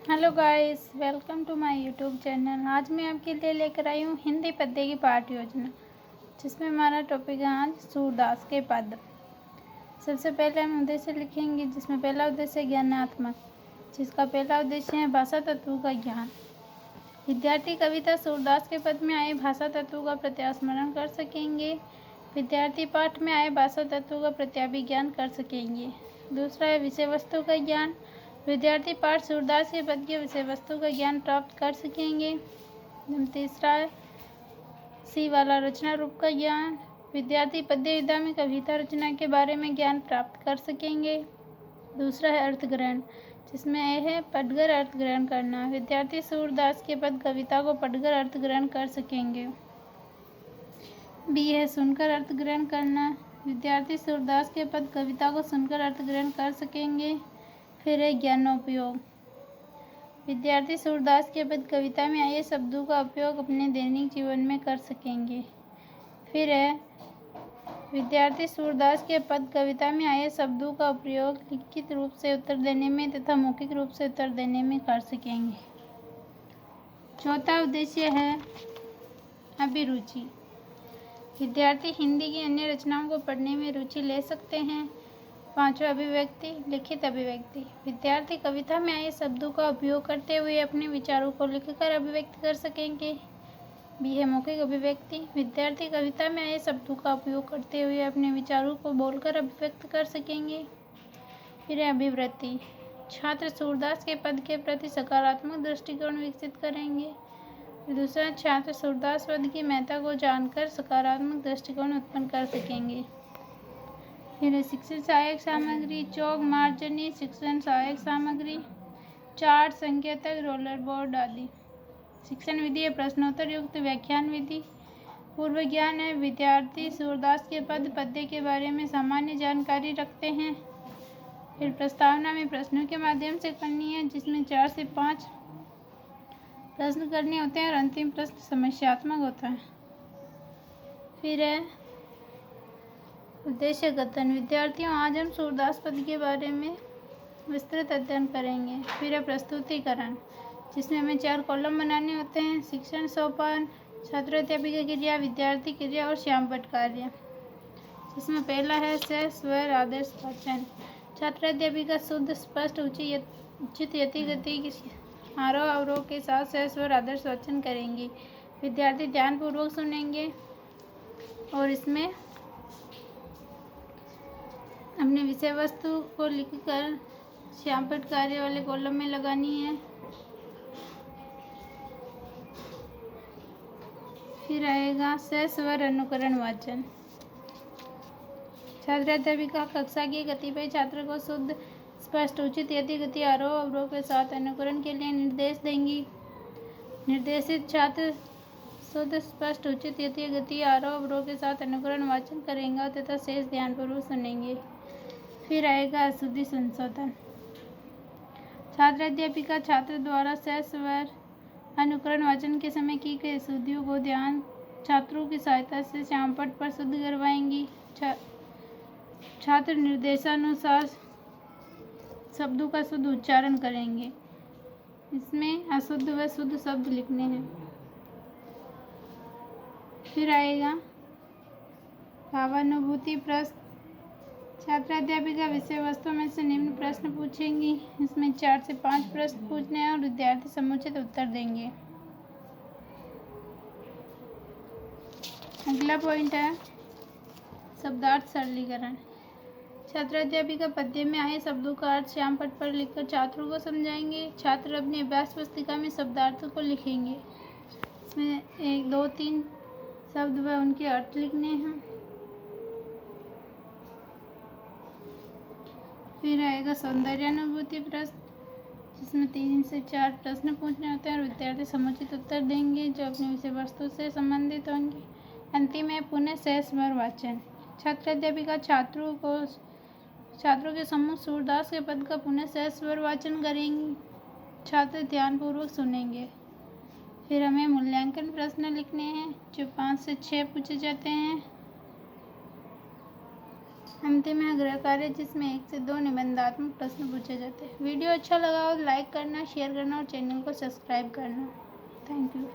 Hello guys, welcome to my YouTube channel. आज मैं आपके लिए लेकर आई हूँ हिंदी पद्य की पाठ योजना, जिसमें हमारा टॉपिक है आज सूरदास के पद। सबसे पहले हम उद्देश्य लिखेंगे, जिसमें पहला उद्देश्य है ज्ञानात्मक, जिसका पहला उद्देश्य है भाषा तत्वों का ज्ञान। विद्यार्थी कविता सूरदास के पद में आए भाषा तत्वों का प्रत्यास्मरण कर सकेंगे। विद्यार्थी पाठ में आए भाषा तत्वों का प्रत्याभिज्ञान कर सकेंगे। दूसरा है विषय वस्तु का ज्ञान। विद्यार्थी पाठ सूरदास के पद के विषय वस्तु का ज्ञान प्राप्त कर सकेंगे। तीसरा है सी वाला रचना रूप का ज्ञान। विद्यार्थी पद्य विधा में कविता रचना के बारे में ज्ञान प्राप्त कर सकेंगे। दूसरा है अर्थ ग्रहण, जिसमें ए है पढ़कर अर्थ ग्रहण करना। विद्यार्थी सूरदास के पद कविता को पढ़कर अर्थ ग्रहण कर सकेंगे। बी है सुनकर अर्थ ग्रहण करना। विद्यार्थी सूरदास के पद कविता को सुनकर अर्थ ग्रहण कर सकेंगे। फिर है ज्ञानोपयोग। विद्यार्थी सूरदास के पद कविता में आए शब्दों का उपयोग अपने दैनिक जीवन में कर सकेंगे। फिर है विद्यार्थी सूरदास के पद कविता में आए शब्दों का उपयोग लिखित रूप से उत्तर देने में तथा मौखिक रूप से उत्तर देने में कर सकेंगे। चौथा उद्देश्य है अभिरुचि। विद्यार्थी हिंदी की अन्य रचनाओं को पढ़ने में रुचि ले सकते हैं। पांचवा अभिव्यक्ति, लिखित अभिव्यक्ति। विद्यार्थी कविता में आए शब्दों का उपयोग करते हुए अपने विचारों को लिखकर अभिव्यक्त कर सकेंगे। बी है मौखिक अभिव्यक्ति। विद्यार्थी कविता में आए शब्दों का उपयोग करते हुए अपने विचारों को बोलकर अभिव्यक्त कर सकेंगे। फिर है अभिवृत्ति। छात्र सूरदास के पद के प्रति सकारात्मक दृष्टिकोण विकसित करेंगे। दूसरा, छात्र सूरदास पद की महत्ता को जानकर सकारात्मक दृष्टिकोण उत्पन्न कर सकेंगे। फिर शिक्षण सहायक सामग्री, चौक मार्जनी शिक्षण सहायक सामग्री, चार्ट, संकेतक, रोलर बोर्ड आदि। शिक्षण विधि है प्रश्नोत्तर युक्त व्याख्यान विधि। पूर्व ज्ञान है विद्यार्थी सूरदास के पद पद्य के बारे में सामान्य जानकारी रखते हैं। फिर प्रस्तावना में प्रश्नों के माध्यम से करनी है, जिसमें 4 से 5 प्रश्न करने होते हैं और अंतिम प्रश्न समस्यात्मक होता है। फिर है उद्देश्य कथन। विद्यार्थियों, आज हम सूरदास पद के बारे में विस्तृत अध्ययन करेंगे। फिर है प्रस्तुतिकरण, जिसमें हमें 4 कॉलम बनाने होते हैं। शिक्षण सोपान, छात्र अध्यापिका क्रिया, विद्यार्थी क्रिया और श्यामपट्ट कार्य। जिसमें पहला है सह स्वर आदर्श वाचन। छात्र अध्यापिका शुद्ध स्पष्ट उचित यति गति आरोह अवरोह के साथ सह स्वर आदर्श वाचन करेंगे। विद्यार्थी ध्यानपूर्वक सुनेंगे और इसमें अपने विषय वस्तु को लिखकर श्यामपट्ट कार्य वाले कॉलम में लगानी है। फिर आएगा सस्वर अनुकरण वाचन। छात्र अध्यापिका कक्षा के कतिपय छात्र को शुद्ध स्पष्ट उचित यति गति आरोह अवरोह के साथ अनुकरण के लिए निर्देश देंगी। निर्देशित छात्र शुद्ध स्पष्ट उचित यति गति आरोह अवरोह के साथ अनुकरण वाचन करेंगे तथा शेष ध्यानपूर्वक सुनेंगे। फिर आएगा अशुद्धि संशोधन। छात्र अध्यापिका छात्र द्वारा सस्वर अनुकरण वाचन के समय की गई अशुद्धियों को ध्यान छात्रों की सहायता से श्यामपट्ट पर शुद्ध करवाएंगी। छात्र निर्देशानुसार शब्दों का शुद्ध उच्चारण करेंगे। इसमें अशुद्ध व शुद्ध शब्द लिखने हैं। फिर आएगा भावानुभूति प्रश्न। छात्र अध्यापिका विषय वस्तु में से निम्न प्रश्न पूछेंगी। इसमें 4 से 5 प्रश्न पूछने हैं और विद्यार्थी समुचित उत्तर देंगे। अगला पॉइंट है शब्दार्थ सरलीकरण। छात्र अध्यापिका पद्य में आए शब्दों का अर्थ श्यामपट्ट पर लिखकर छात्रों को समझाएंगे। छात्र अपनी अभ्यास पुस्तिका में शब्दार्थ को लिखेंगे। इसमें 1, 2, 3 शब्द व उनके अर्थ लिखने हैं। फिर आएगा सौंदर्यानुभूति प्रश्न, जिसमें 3 से 4 प्रश्न पूछने होते हैं और विद्यार्थी समुचित उत्तर देंगे जो अपने विषय वस्तु से संबंधित होंगे। अंतिम है पुनः सस्वर वाचन। छात्र अध्यापिका छात्रों के समूह सूरदास के पद का पुनः सस्वर वाचन करेंगी। छात्र ध्यानपूर्वक सुनेंगे। फिर हमें मूल्यांकन प्रश्न लिखने हैं, जो 5 से 6 पूछे जाते हैं। अंतिम है गृह कार्य, जिसमें 1 से 2 निबंधात्मक प्रश्न पूछे जाते हैं। वीडियो अच्छा लगा हो लाइक करना, शेयर करना और चैनल को सब्सक्राइब करना। Thank you.